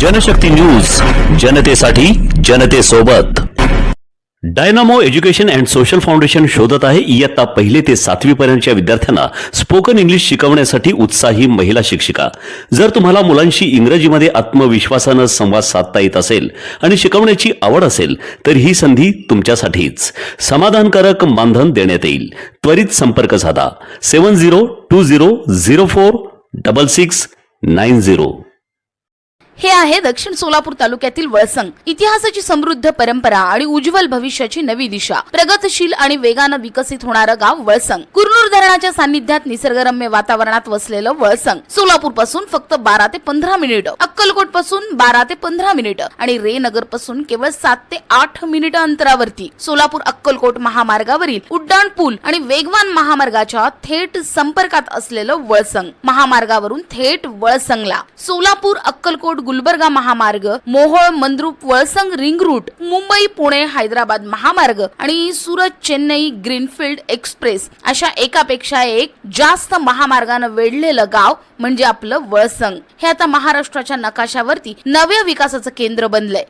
Janshakti news, जनतेसाठी जनतेसोबत. Dynamo education and social foundation शोधत आहे इयत्ता 1 ते 7वी पर्यंतच्या विद्यार्थ्यांना स्पोकन इंग्लिश शिकवण्यासाठी उत्साही महिला शिक्षिका. जर तुम्हाला मुलांशी इंग्रजीमध्ये आत्मविश्वासाने संवाद साधता येत असेल आणि शिकवण्याची आवड असेल तर ही संधी तुमच्यासाठीच. समाधानकारक मानधन देण्यात येईल. त्वरित संपर्क साधा 7020046690. हे आहे दक्षिण सोलापूर तालुक्यातील वळसंग. इतिहासाची समृद्ध परंपरा आणि उज्ज्वल भविष्याची नवी दिशा. प्रगतशील आणि वेगाने विकसित होणारं गाव वळसंग. कुरनूर धरणाच्या सान्निध्यात निसर्गरम्य वातावरणात वसलेलं वळसंग सोलापूर पासून फक्त 12 ते 15 मिनिटं, अक्कलकोट पासून 12 ते 15 मिनिटं आणि रेनगर पासून केवळ 7 ते 8 मिनिटं अंतरावरती. सोलापूर अक्कलकोट महामार्गावरील उड्डाण पूल आणि वेगवान महामार्गाच्या थेट संपर्कात असलेलं वळसंग. महामार्गावरून थेट वळसंगला सोलापूर अक्कलकोट गुलबर्गा महामार्ग, मोहोळ मंद्रुप वळसंग रिंग रूट, मुंबई पुणे हैदराबाद महामार्ग आणि सुरत चेन्नई ग्रीनफील्ड एक्सप्रेस अशा एकापेक्षा एक जास्त महामार्गाने वेढलेलं गाव म्हणजे आपलं वळसंग. हे आता महाराष्ट्राच्या नकाशावरती नव्या विकासाचं केंद्र बनलंय.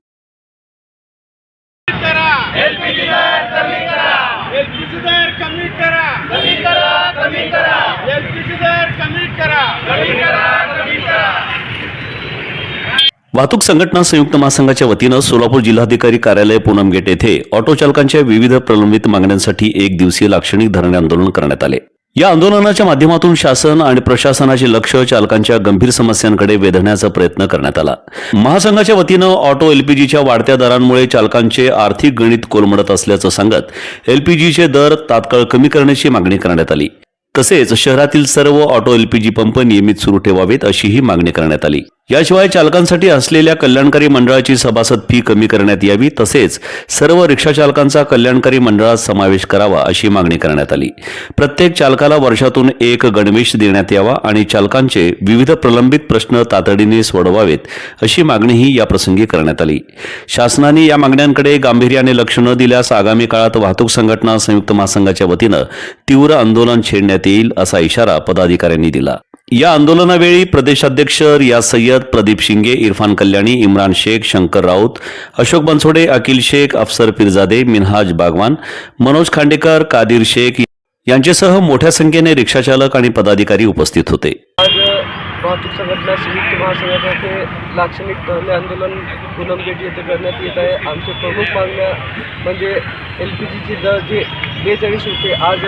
वाहतूक संघटना संयुक्त महासंघाच्या वतीनं सोलापूर जिल्हाधिकारी कार्यालय पूनम गेट येथे ऑटो चालकांच्या विविध प्रलंबित मागण्यांसाठी 1 दिवसीय लाक्षणिक धरणे आंदोलन करण्यात आले. या आंदोलनाच्या माध्यमातून शासन आणि प्रशासनाचे लक्ष चालकांच्या गंभीर समस्यांकडे वेधण्याचा प्रयत्न करण्यात आला. महासंघाच्या वतीनं ऑटो एलपीजीच्या वाढत्या दरांमुळे चालकांचे आर्थिक गणित कोलमडत असल्याचं सांगत एलपीजीचे दर तात्काळ कमी करण्याची मागणी करण्यात आली. तसेच शहरातील सर्व ऑटो एलपीजी पंप नियमित सुरू ठेवावेत अशीही मागणी करण्यात आली. याशिवाय चालकांसाठी असलेल्या कल्याणकारी मंडळाची सभासद फी कमी करण्यात यावी. तसेच सर्व रिक्षा चालकांचा कल्याणकारी मंडळात समावेश करावा अशी मागणी करण्यात आली. प्रत्येक चालकाला वर्षातून 1 गणवेश देण्यात यावा आणि चालकांचे विविध प्रलंबित प्रश्न तातडीने सोडवावेत अशी मागणीही या प्रसंगी करण्यात आली. शासनाने या मागण्यांकडे गांभीर्याने लक्ष न दिल्यास आगामी काळात वाहतूक संघटना संयुक्त महासंघाच्या वतीनं तीव्र आंदोलन छेडण्यात येईल असा इशारा पदाधिकाऱ्यांनी दिला. या आंदोलनावेळी प्रदेशाध्यक्ष रियाज सय्यद, प्रदीप शिंगे, इरफान कल्याणी, इम्रान शेख, शंकर राऊत, अशोक बनसोडे, अकिल शेख, अफसर पिरजादे, मिनहाज बागवान, मनोज खांडेकर, कादिर शेख यांच्यासह मोठ्या संख्येने रिक्षाचालक आणि पदाधिकारी उपस्थित होते. वाहतूक संघटना संयुक्त महासंघाचे लाक्षणिक धरणे आंदोलन पूनम गेट येथे करण्यात येत आहे. आमचे प्रमुख मागण्या म्हणजे एलपीजीचे दर जे 42 रुपये आज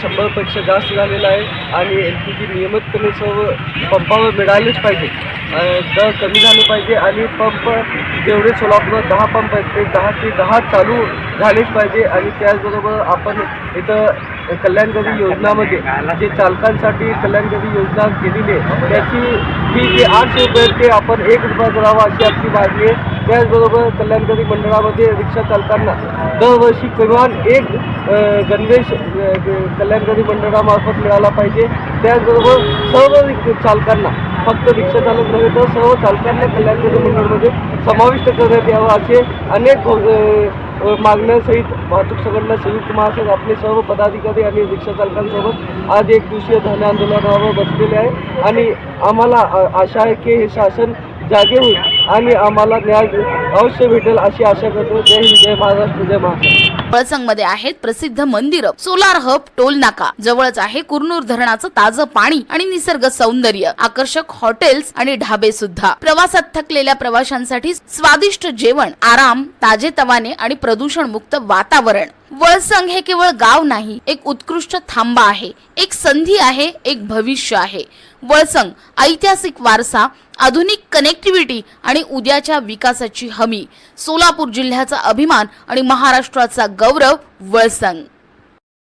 100पेक्षा जास्त झालेला आहे आणि एलपीजी नियमितपणे सर्व पंपावर मिळालेच पाहिजे. दर कमी झाले पाहिजे आणि पंप जेवढे सोलापुरात 10 पंप आहेत ते 10 ते 10 चालू झालेच पाहिजे. आणि त्याचबरोबर आपण इथं कल्याणकारी योजनामध्ये जे चालकांसाठी कल्याणकारी योजना केलेली आहे त्याची फी जे 800 रुपये ते आपण 1 रुपया करावा अशी आपली मागणी आहे. त्याचबरोबर कल्याणकारी मंडळामध्ये रिक्षा चालकांना दरवर्षी किमान 1 गणवेश कल्याणकारी मंडळामार्फत मिळाला पाहिजे. त्याचबरोबर सर्व चालकांना, फक्त रिक्षा चालक नव्हे तर सर्व चालकांना कल्याणकारी मंडळामध्ये समाविष्ट करण्यात यावं असे अनेक मागण्यांसहित वाहतूक संघटना संयुक्त महासंघ आपले सर्व पदाधिकारी आणि रिक्षा चालकांसोबत आज 1 दिवसीय धरणे आंदोलनावर बसलेले आहे आणि आम्हाला आशा आहे की हे शासन जागे होईल आणि आम्हाला न्याय अवश्य भेटेल अशी आशा करतो. जय हिंद, जय महाराष्ट्र, जय महाराष्ट्र. वळसंग मध्ये आहेत प्रसिद्ध मंदिर, सोलार हब, टोल नाका. जवळच आहे कुरनूर धरणाचं ताजं पाणी आणि निसर्ग सौंदर्य, आकर्षक हॉटेल्स आणि ढाबे सुद्धा. प्रवासात थकलेल्या प्रवाशांसाठी स्वादिष्ट जेवण, आराम, ताजेतवाने आणि प्रदूषण मुक्त वातावरण. वळसंग हे केवळ गाव नाही, एक उत्कृष्ट थांबा आहे, एक संधी आहे, एक भविष्य आहे. वळसंग ऐतिहासिक वारसा, आधुनिक कनेक्टिव्हिटी आणि उद्याच्या विकासाची हमी. सोलापूर जिल्ह्याचा अभिमान आणि महाराष्ट्राचा गौरव वळसंग.